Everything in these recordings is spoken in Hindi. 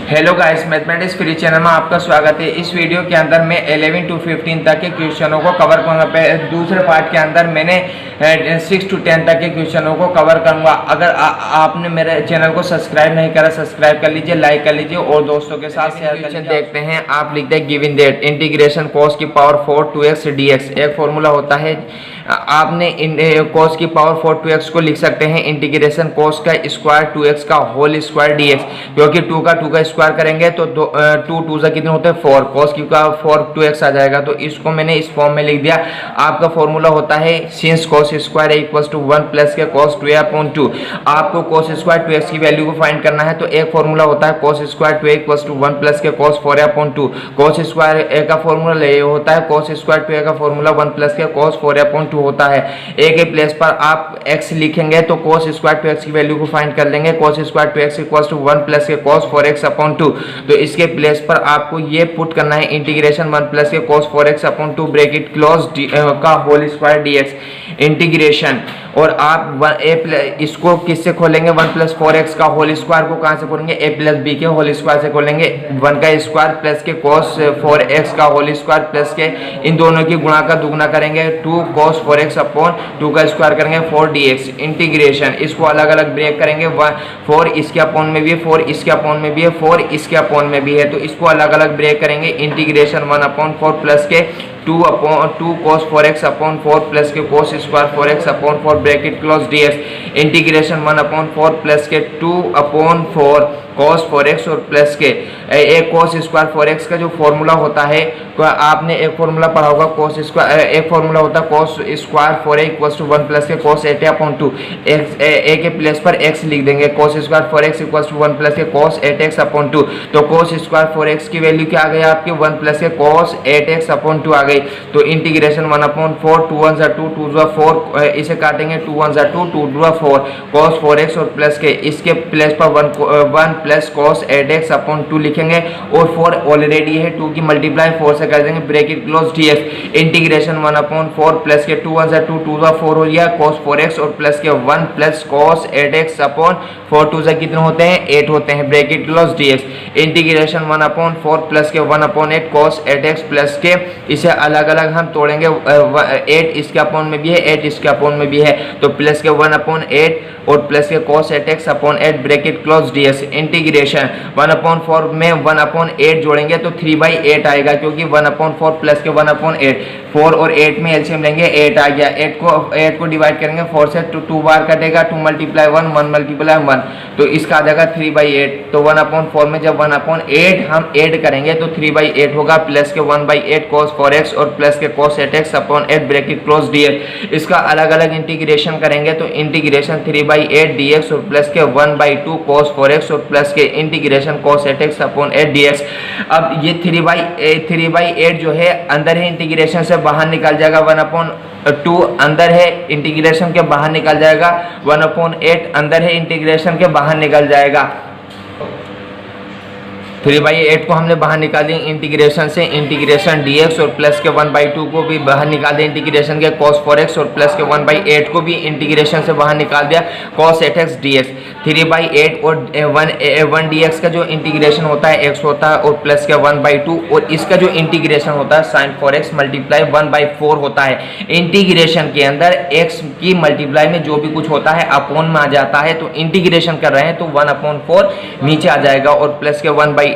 Hello guys, mathematics free channel में आपका स्वागत है। इस वीडियो के अंदर मैं 11 to 15 तक के क्वेश्चनों को कवर करूंगा। दूसरे पार्ट के अंदर मैंने 6 to 10 तक के क्वेश्चनों को कवर करूंगा। अगर आपने मेरे चैनल को सब्सक्राइब नहीं करा, सब्सक्राइब कर लीजिए, लाइक कर लीजिए और दोस्तों के साथ शेयर कर लीजिए। देखते हैं, आप लिखते हैं गिवन दैट इंटीग्रेशन cos की पावर 4 2x dx। एक फॉर्मूला होता है, आपने cos की पावर 4 2x को लिख सकते हैं इंटीग्रेशन cos का स्क्वायर 2x का होल स्क्वायर dx, क्योंकि 2 का स्क्वायर करेंगे तो 2 2 से कितने होते हैं 4, cos की का 4 2x आ जाएगा। तो इसको मैंने इस फॉर्म में लिख दिया। आपका फॉर्मूला होता है since cos square equals to 1 plus के cos 2a/2। आपको cos स्क्वायर 2x की वैल्यू को फाइंड करना है, तो एक फॉर्मूला होता है cos square 2a equals to 1 plus के cos 4a/2। cos square a का फॉर्मूला ये होता है, cos स्क्वायर 2a का फॉर्मूला 1 प्लस के cos 4a/2 होता है। a के प्लेस पर आप x लिखेंगे तो cos स्क्वायर 2x की वैल्यू को फाइंड कर लेंगे। cos square 2x equals to 1 plus के cos 4x/2। तो इसके प्लेस पर आपको ये पुट करना है इंटीग्रेशन 1 प्लस के cos 4x/2 ब्रैकेट क्लोज का होल स्क्वायर dx इंटीग्रेशन। और आप इसको किससे खोलेंगे, 1 प्लस 4x का होल स्क्वायर को कहां से खोलेंगे, a प्लस b के होल स्क्वायर से खोलेंगे। 1 का स्क्वायर प्लस के cos 4x का होल स्क्वायर प्लस के इन दोनों की गुणा का दुगना करेंगे 2 cos 4x/2 का स्क्वायर करेंगे 4 dx इंटीग्रेशन। इसको अलग अलग ब्रेक करेंगे, 4 इसके अपॉन में भी है, 4 इसके अपॉन में भी है, 4 इसके अपॉन में भी है, तो इसको अलग अलग ब्रेक करेंगे। इंटीग्रेशन 1/4 प्लस के 2 cos 4x/4 प्लस के cos square 4x/4 bracket close dx integration 1/4 plus के 2/4 cos 4x और प्लस के एक cos स्क्वायर 4x का जो फॉर्मूला होता है, तो आपने एक फॉर्मूला पढ़ा होगा cos स्क्वायर, एक फॉर्मूला होता है cos square 4a equals to 1 plus के cos 8a/2। a के प्लेस पर x लिख देंगे, cos square 4x equals to 1 plus के cos 8x/2। तो cos स्क्वायर 4x की वैल्यू क्या आ गई आपकी, 1 प्लस के cos 8x/2 आ गई। तो इंटीग्रेशन 1/4 2 1 2 2 4, इसे काटेंगे 2 1 2 2 4 cos 4x और प्लस के इसके प्लेस पर 1 प्लस cos 8x/2 लिखेंगे और 4 ऑलरेडी है, 2 की मल्टीप्लाई 4 से कर देंगे bracket close dx integration 1/4 plus के 2 1 2 2 4 हो गया cos 4x और प्लस के 1 प्लस cos 8x/4 2 से कितने होते हैं 8 होते हैं bracket close dx integration 1/4 plus के 1/8 cos 8x प्लस के इसे अलग अलग हम तोड़ेंगे, 8 इसके अपॉन में भी है, 8 इसके अपॉन में भी है, तो प्लस के 1/8 और प्लस के cos 8x/8 bracket close dx integration 1/4 में 1/8 जोड़ेंगे तो 3/8 आएगा, क्योंकि 1/4 प्लस के 1/8 4 और 8 में एलसीएम लेंगे 8 आ गया। 8 को डिवाइड करेंगे 4 से, तो 2 बार कटेगा, 2 मल्टीप्लाई 1 1 मल्टीप्लाई 1, तो इसका आ जाएगा 3/8। तो 1/4 में जब 1/8 हम ऐड करेंगे तो 3/8 होगा, प्लस के 1/8 cos 4x और प्लस के cos 8x/8 bracket close dx। इसका अलग अलग इंटीग्रेशन करेंगे तो इंटीग्रेशन 3/8 dx और प्लस के 1/2 cos 4x और प्लस के इंटीग्रेशन cos 8x/8 dx। अब ये 3/8 जो है अंदर है, इंटीग्रेशन से बाहर निकल जाएगा, 1/2 अंदर है, इंटीग्रेशन के बाहर निकल जाएगा, 1/8 अंदर है, इंटीग्रेशन के बाहर निकल जाएगा। 3/8 को हमने बाहर निकाल दिया इंटीग्रेशन से, इंटीग्रेशन dx और प्लस के 1/2 को भी बाहर निकाल दिया इंटीग्रेशन के cos 4x और प्लस के 1/8 को भी इंटीग्रेशन से बाहर निकाल दिया cos 8x dx। 3/8 और 1 dx का जो इंटीग्रेशन होता है x होता है और प्लस के 1/2 और इसका जो इंटीग्रेशन होता है sin 4x मल्टीप्लाई 1/4 होता है। इंटीग्रेशन के अंदर x की मल्टीप्लाई में जो भी कुछ होता है अपॉन में आ जाता है, तो इंटीग्रेशन कर रहे हैं तो 1/4 नीचे आ जाएगा और प्लस के 1/8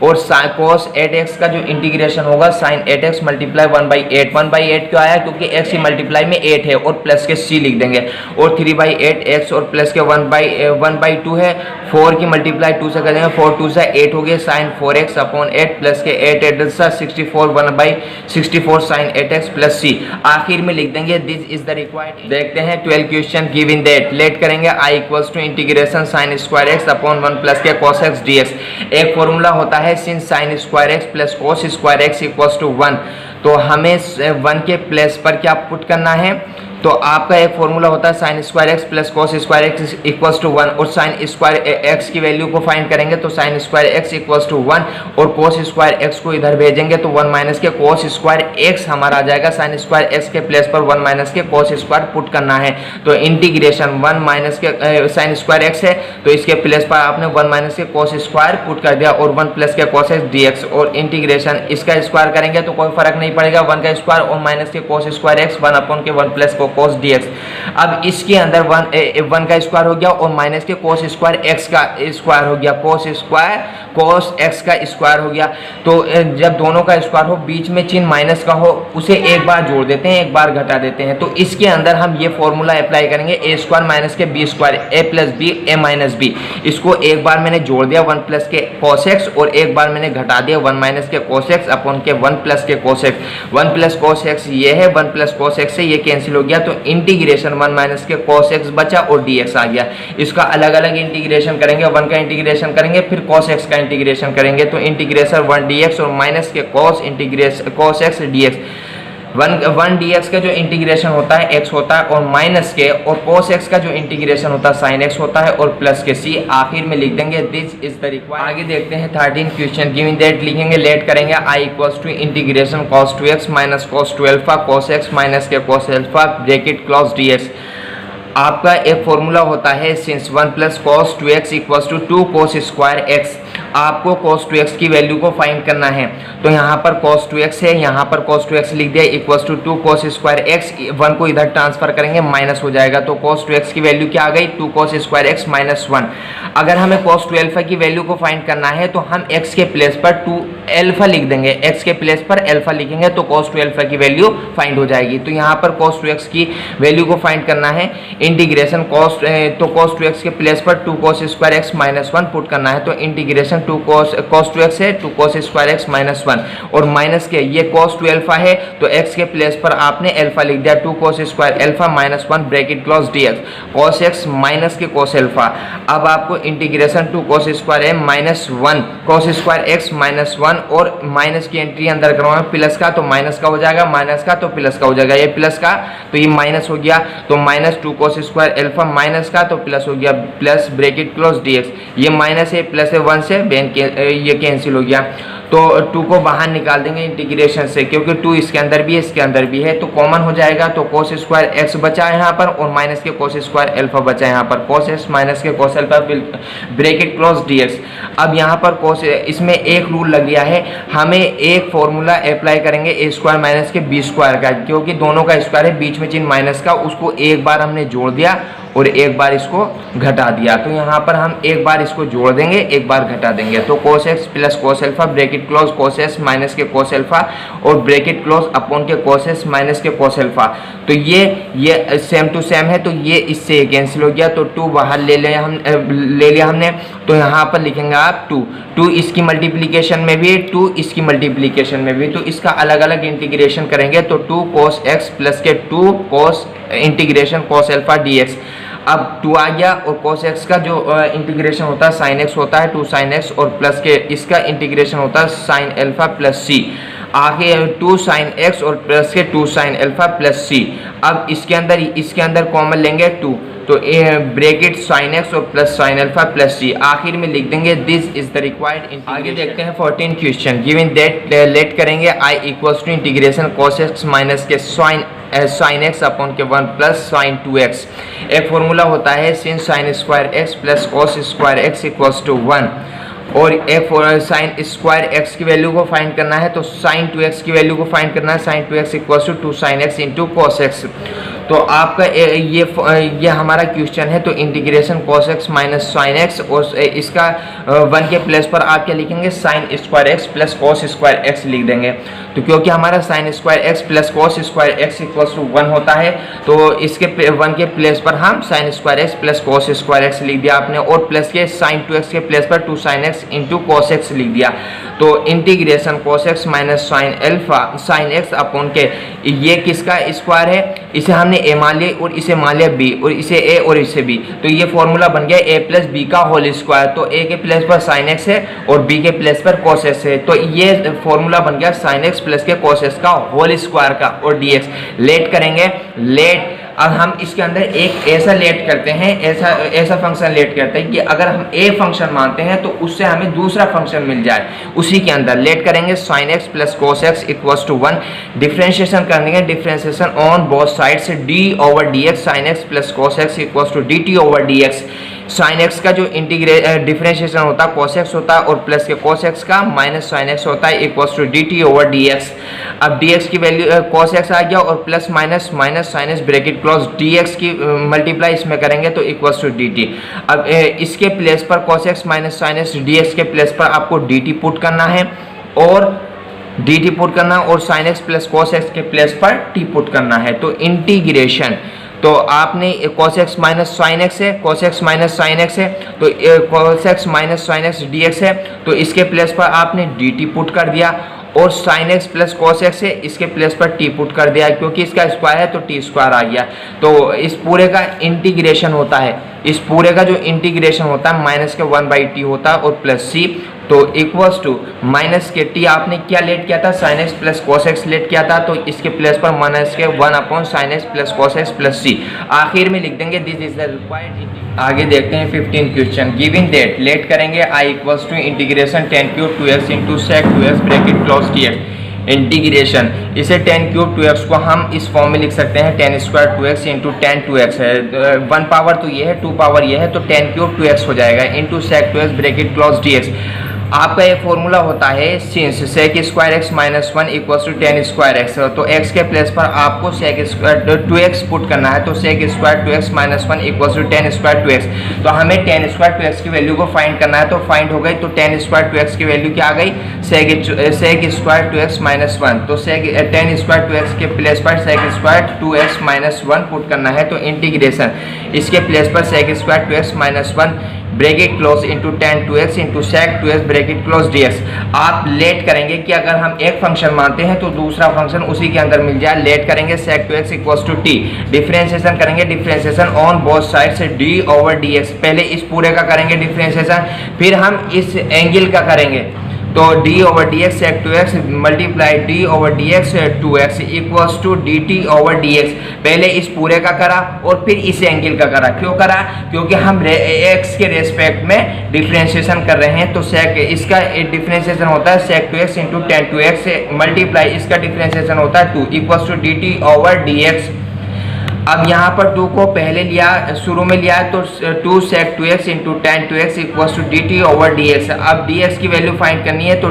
और cos 8x का जो इंटीग्रेशन होगा sin 8x मल्टीप्लाई 1/8। 1/8 क्यों आया, क्योंकि x की मल्टीप्लाई में 8 है और प्लस के c लिख देंगे, और 3/8 x और प्लस के 1/2 है, 4 की मल्टीप्लाई 2 से कर देंगे, 4 2 से 8 हो गए sin 4x/8 प्लस के 8 8 से 64 1/64 sin 8x प्लस c। आखिर में लिख देंगे दिस इज द रिक्वायर्ड। देखते हैं 12 क्वेश्चन गिवन दैट। लेट करेंगे i equals to integration sin square x upon 1 plus के cos x dx। एक फॉर्मूला होता है since sin square x plus cos square x equals to 1। तो हमें 1 के प्लेस पर क्या पुट करना है, तो आपका एक फॉर्मूला होता है sine square X plus cos square X equals to 1, और साइन स्क्वायर एक्स की वैल्यू को फाइंड करेंगे तो sine square X equals to 1, और कॉस स्क्वायर एक्स को इधर भेजेंगे तो 1 माइनस के कॉस स्क्वायर एक्स हमारा आ जाएगा। साइन स्क्वायर एक्स के प्लेस पर 1 माइनस के कॉस स्क्वायर पुट करना है, तो इंटीग्रेशन 1 माइनस के साइन स्क्वायर एक्स है तो इसके प्लेस पर आपने 1 माइनस के कॉस स्क्वायर पुट कर दिया, और 1 प्लस के कॉस एक्स डीएक्स, और इंटीग्रेशन इसका स्क्वायर करेंगे तो कोई फर्क नहीं पड़ेगा, 1 का स्क्वायर और माइनस के कॉस स्क्वायर एक्स 1 अपॉन के 1 प्लस को कॉस डीएक्स। अब इसके अंदर 1 का स्क्वायर हो गया और माइनस के कॉस स्क्वायर एक्स का स्क्वायर हो गया, कॉस स्क्वायर कॉस एक्स का स्क्वायर हो गया। तो जब दोनों का स्क्वायर हो, बीच में चिन्ह माइनस का हो, उसे एक बार जोड़ देते हैं, एक बार घटा देते हैं। तो इसके अंदर हम ये फॉर्मूला अप्लाई करेंगे, ए स्क्वायर माइनस के बी स्क्वायर, ए प्लस बी ए माइनस बी। इसको एक बार मैंने जोड़ दिया 1 प्लस के कॉस एक्स, और एक बार मैंने घटा दिया 1 माइनस के कॉस एक्स अपॉन के 1 प्लस के cos x. 1 plus cos x ये है, 1 प्लस कॉस एक्स से ये कैंसिल हो गया, तो इंटीग्रेशन 1 माइनस के कॉस एक्स बचा और डीएक्स आ गया। इसका अलग अलग इंटीग्रेशन करेंगे, 1 का इंटीग्रेशन करेंगे, फिर कॉस एक्स का इंटीग्रेशन करेंगे, तो इंटीग्रेशन 1 डीएक्स और माइनस के cos integration cos X DX. 1 DX का जो इंटीग्रेशन होता है एक्स होता है, और माइनस के और cos x का जो इंटीग्रेशन होता है साइन x होता है, और प्लस के c आखिर में लिख देंगे। This is the required. आगे देखते हैं 13 क्वेश्चन। गिवन दैट लिखेंगे, लेट करेंगे i equals to integration cos 2x minus cos 2 alpha cos x minus के cos alpha bracket close dx। आपका एक फॉर्मूला होता है since 1 plus cos 2x equals to 2 cos square x। आपको cos 2x की वैल्यू को फाइंड करना है, तो यहाँ पर cos 2x है, यहाँ पर cos 2x लिख दिया equals to 2 cos square x। 1 को इधर ट्रांसफर करेंगे, माइनस हो जाएगा, तो cos 2x की वैल्यू क्या आ गई 2 cos स्क्वायर x माइनस 1। अगर हमें cos 2 अल्फा की वैल्यू को फाइंड करना है तो हम x के प्लेस पर 2 अल्फा लिख देंगे, x के प्लेस पर अल्फा लिखेंगे तो cos 2 अल्फा की वैल्यू फाइंड हो जाएगी। तो यहाँ पर cos 2x की वैल्यू को फाइंड करना है, इंटीग्रेशन cos तो cos 2x के प्लेस पर 2 cos square x minus 1 put करना है, तो इंटीग्रेशन 2 cos 2x है 2 cos स्क्वायर x माइनस 1, और माइनस के ये cos 2 अल्फा है तो x के प्लेस पर आपने अल्फा लिख दिया 2 cos square alpha minus 1 bracket close dx cos x minus के cos अल्फा। अब आपको integration 2 cos square m minus 1 cos square x minus 1, और माइनस की एंट्री अंदर करवाना, प्लस का तो माइनस का हो जाएगा, माइनस का तो प्लस का हो जाएगा, ये प्लस का तो ये माइनस हो गया, तो minus 2 cos square alpha minus का तो प्लस हो गया प्लस ब्रैकेट क्लोज dx। ये माइनस है प्लस है 1 से ये कैंसिल हो गया, तो 2 को बाहर निकाल देंगे इंटीग्रेशन से, क्योंकि 2 इसके अंदर भी है इसके अंदर भी है तो कॉमन हो जाएगा, तो cos स्क्वायर x बचा है यहाँ पर, और माइनस के cos स्क्वायर अल्फा बचा है यहाँ पर, cos x माइनस के cos alpha bracket close dx। अब यहाँ पर cos इसमें एक रूल लग गया है, हमें एक फॉर्मूला अप्लाई करेंगे ए स्क्वायर माइनस के बी स्क्वायर का, क्योंकि दोनों का स्क्वायर है, बीच में चिन्ह माइनस का, उसको एक बार हमने जोड़ दिया और एक बार इसको घटा दिया। तो यहाँ पर हम एक बार इसको जोड़ देंगे, एक बार घटा देंगे, तो cos x plus cos alpha bracket close cos s minus के cos अल्फा और ब्रैकेट क्लोज अपॉन के cos s माइनस के cos अल्फा। तो ये सेम टू सेम है, तो ये इससे कैंसिल हो गया, तो 2 बाहर ले लिया हमने, तो यहाँ पर लिखेंगे आप 2 इसकी मल्टीप्लीकेशन में भी, 2 इसकी मल्टीप्लीकेशन में भी, तो इसका अलग अलग इंटीग्रेशन करेंगे, तो 2 cos x प्लस के 2 cos integration cos alpha dx। अब 2 आ गया, और cos x का जो इंटीग्रेशन होता है sin x होता है 2 sin x, और प्लस के इसका इंटीग्रेशन होता है sin अल्फा प्लस c। आगे 2 sin x और प्लस के 2 sin अल्फा प्लस c। अब इसके अंदर कॉमन लेंगे 2, तो ब्रैकेट sin x और plus sin alpha plus c, आखिर में लिख देंगे this is the required integration. आगे देखते हैं 14 क्वेश्चन। गिवन दैट लेट करेंगे i equals to integration cos x minus के sin x अपॉन के 1 प्लस sin 2x। एक फॉर्मूला होता है sin sin square x plus cos square x equals to 1, और एक sin स्क्वायर x की वैल्यू को फाइंड करना है, तो sin 2x की वैल्यू को फाइंड करना है, sin 2x equals to 2 sin x into cos x। तो आपका ये हमारा क्वेश्चन है, तो integration cos x minus sin x, और इसका 1 के प्लेस पर आप क्या लिखेंगे sin square x plus cos square x लिख देंगे। तो क्योंकि हमारा sin square x plus cos square x equals to 1 होता है, तो इसके 1 के प्लेस पर हम sin square x plus cos square x लिख दिया आपने, और प्लस के sin 2x के प्लेस पर 2 sin x into cos x लिख दिया। तो integration cos x minus sin x upon के ये किसका स्क्वायर है, इसे हमने a मान लिया और इसे मान लिया b, और इसे a और इसे b, तो ये फॉर्मूला बन गया a प्लस b का होल स्क्वायर। तो a के प्लेस पर sin x है और b के प्लेस पर cos x है, तो ये फॉर्मूला बन गया sin x प्लस के cos x का होल स्क्वायर का, और dx। लेट करेंगे, लेट अब हम इसके अंदर एक ऐसा लेट करते हैं, ऐसा फंक्शन लेट करते हैं कि अगर हम ए फंक्शन मानते हैं तो उससे हमें दूसरा फंक्शन मिल जाए। उसी के अंदर लेट करेंगे sin x plus cos x equals to 1, differentiation करेंगे, डिफ्रेंशिएशन ऑन बोथ साइड से d over dx sin x plus cos x equals to dt over dx। sin x का जो डिफरेंशिएशन होता है cos x होता है और प्लस के cos x का माइनस sin x होता है equals to dt over dx। अब dx की वैल्यू cos x आ गया और plus minus minus sin x bracket close dx की मल्टीप्लाई इसमें करेंगे तो इक्वल्स टू dt। अब इसके प्लेस पर cos x minus sin x dx के प्लेस पर आपको dt पुट करना है और dt पुट करना और sin x plus cos x के प्लेस पर t पुट करना है। तो इंटीग्रेशन तो आपने cos x minus sin x है, cos x minus sin x है, तो cos x minus sin x dx है, तो इसके प्लेस पर आपने dt पुट कर दिया और sin x plus cos x है, इसके प्लेस पर t पुट कर दिया क्योंकि इसका स्क्वायर है तो t स्क्वायर आ गया। तो इस पूरे का इंटीग्रेशन होता है, इस पूरे का जो इंटीग्रेशन होता है माइनस के 1/t होता है और प्लस c, तो इक्वल्स टू माइनस के t आपने क्या लेट किया था, sin x plus cos x let किया था, तो इसके प्लेस पर माइनस के 1/sin x plus cos x plus c आखिर में लिख देंगे दिस इज द रिक्वायर्ड। आगे देखते हैं 15 क्वेश्चन। गिविंग दैट लेट करेंगे i equals to integration 10 cube 2x into sec 2x bracket close dx। Integration इसे 10 क्यूब 2x को हम इस फॉर्म में लिख सकते हैं 10 स्क्वायर 2x इंटू 10 2x है, 1 पावर तो ये है 2 पावर ये है, तो 10 क्यूब 2x हो जाएगा into sec 2x bracket close dx। आपका एक फॉर्मूला होता है since sec square x minus 1 equals to 10 square x, तो x के प्लेस पर आपको sec स्क्वायर 2x पुट करना है, तो sec square 2x minus 1 equals to 10 square 2x। तो हमें 10 स्क्वायर 2x की वैल्यू को फाइंड करना है, तो फाइंड हो गई, तो 10 स्क्वायर 2x की वैल्यू क्या आ गई, sec स्क्वायर 2x माइनस 1, तो 10 स्क्वायर 2x के प्लेस पर sec square 2x minus 1 put करना है, तो इंटीग्रेशन इसके प्लेस पर sec square 2x minus 1 bracket close into 10 2x into sec 2x bracket close dx। आप लेट करेंगे कि अगर हम एक फंक्शन मानते हैं तो दूसरा फंक्शन उसी के अंदर मिल जाए, लेट करेंगे sec 2x equals to t, differentiation करेंगे, डिफरेंशिएशन ऑन बोथ साइड से d ओवर dx। पहले इस पूरे का करेंगे डिफरेंशिएशन, फिर हम इस एंगल का करेंगे, तो d over dx sec 2x multiply d over dx 2x equals to dt over dx। पहले इस पूरे का करा और फिर इस एंगल का करा, क्यों करा, क्योंकि हम x के रेस्पेक्ट में डिफरेंशिएशन कर रहे हैं, तो sec इसका डिफरेंशिएशन होता है sec 2x into 10 2x multiply इसका डिफरेंशिएशन होता है 2 equals to dt over dx। अब यहाँ पर 2 को पहले लिया, शुरू में लिया है, तो 2 sec 2x into 10 2x equals to dt over dx। अब dx की वैल्यू फाइंड करनी है, तो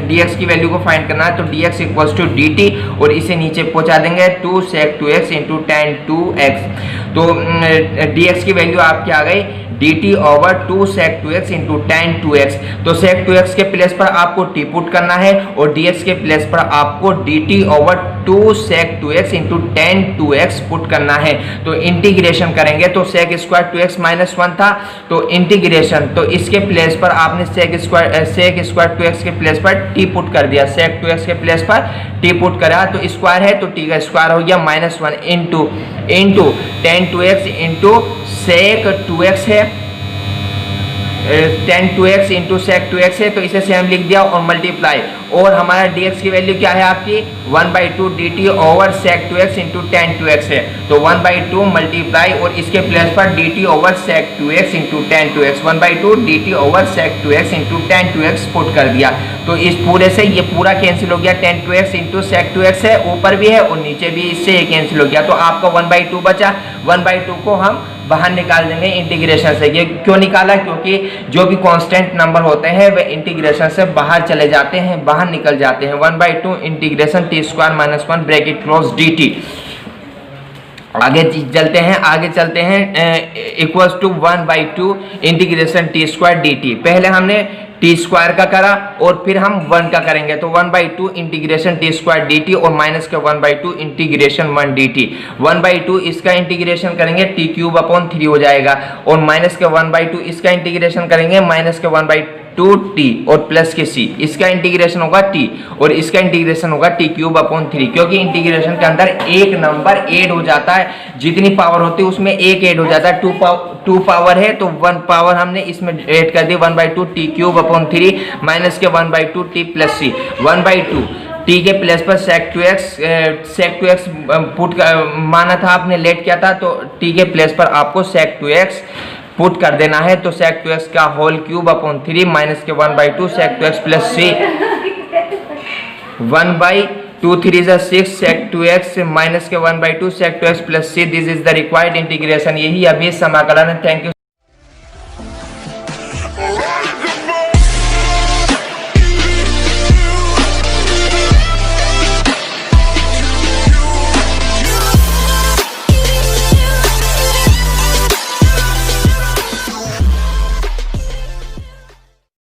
dx की वैल्यू को फाइंड करना है, तो dx इक्वल्स टू dt और इसे नीचे पहुँचा देंगे 2 sec 2x इंटू 10 2x। तो dx की वैल्यू आपकी आ गई dt over 2 sec 2x into 10 2x। तो sec 2x के प्लेस पर आपको t पुट करना है और dx के प्लेस पर आपको dt over 2 sec 2x into 10 2x put करना है। तो इंटीग्रेशन करेंगे, तो sec स्क्वायर 2x माइनस 1 था, तो इंटीग्रेशन, तो इसके प्लेस पर आपने sec स्क्वायर 2x के प्लेस पर t पुट कर दिया, sec 2x के प्लेस पर t पुट करा, तो स्क्वायर है तो t का स्क्वायर हो गया minus 1 into 10 2x into sec 2x है, 10 2x इंटू sec 2x है, तो इसे सेम लिख दिया और मल्टीप्लाई, और हमारा dx की वैल्यू क्या है आपकी 1/2 dt over sec 2x into 10 2x है, तो 1/2 मल्टीप्लाई और इसके प्लेस पर dt over sec 2x into 10 2x 1/2 dt over sec 2x into 10 2x put कर दिया। तो इस पूरे से ये पूरा कैंसिल हो गया, 10 2x इंटू sec 2x है, ऊपर भी है और नीचे भी, इससे ये कैंसिल हो गया, तो आपका 1/2 बचा, 1/2 को हम बाहर निकाल देंगे इंटीग्रेशन से। ये क्यों निकाला, क्योंकि जो भी कांस्टेंट नंबर होते हैं वे इंटीग्रेशन से बाहर चले जाते हैं, बाहर निकल जाते हैं। 1/2 integration t square minus 1 bracket close dt। आगे चलते हैं equals to 1/2 integration t square dt। पहले हमने टी स्क्वायर का करा और फिर हम 1 का करेंगे, तो 1/2 इंटीग्रेशन टी स्क्वायर dt और माइनस के 1/2 इंटीग्रेशन 1 dt। 1/2 इसका इंटीग्रेशन करेंगे t क्यूब अपॉन 3 हो जाएगा, और माइनस के 1/2 इसका इंटीग्रेशन करेंगे माइनस के 1/2 t और प्लस के c, इसका इंटीग्रेशन होगा t और इसका इंटीग्रेशन होगा t क्यूब अपॉन 3, क्योंकि इंटीग्रेशन के अंदर एक नंबर ऐड हो जाता है, जितनी पावर होती है उसमें एक ऐड हो जाता है, 2 पावर है तो 1 पावर हमने इसमें ऐड कर दी, 1/2 t क्यूब अपॉन 3 माइनस के 1/2 t प्लस c। 1/2 टी के प्लेस पर sec 2x पुट माना था आपने, लेट किया था, तो टी के प्लेस पर आपको sec 2x पुट कर देना है। तो sec 2x का होल क्यूब अपॉन 3 माइनस के 1/2 sec 2x plus 3 1/2 3 is 6 sec 2x minus के 1/2 sec 2x plus 3। This is the required integration. यही अभी समाकलन है। Thank you.